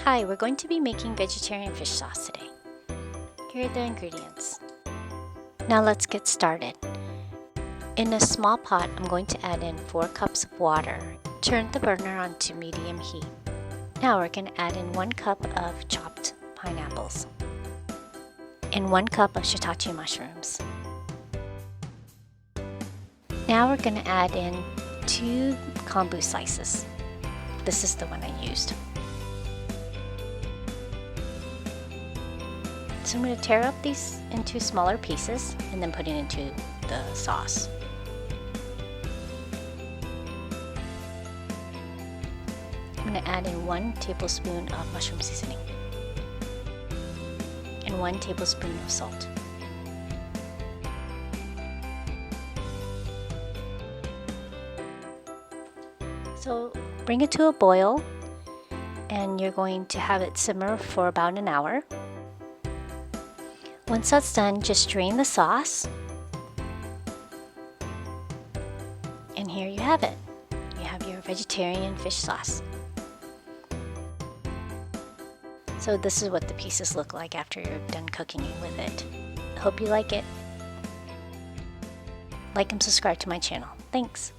Hi, we're going to be making vegetarian fish sauce today. Here are the ingredients. Now let's get started. In a small pot, I'm going to add in 4 cups of water. Turn the burner on to medium heat. Now we're going to add in 1 cup of chopped pineapples and 1 cup of Shiitake mushrooms. Now we're going to add in 2 Kombu slices. This is the one I used. So I'm going to tear up these into smaller pieces and then put it into the sauce. I'm going to add in 1 tablespoon of mushroom seasoning and 1 tablespoon of salt. So bring it to a boil and you're going to have it simmer for about an hour. Once that's done, just drain the sauce. And here you have it. You have your vegetarian fish sauce. So this is what the pieces look like after you're done cooking with it. I hope you like it. Like and subscribe to my channel. Thanks.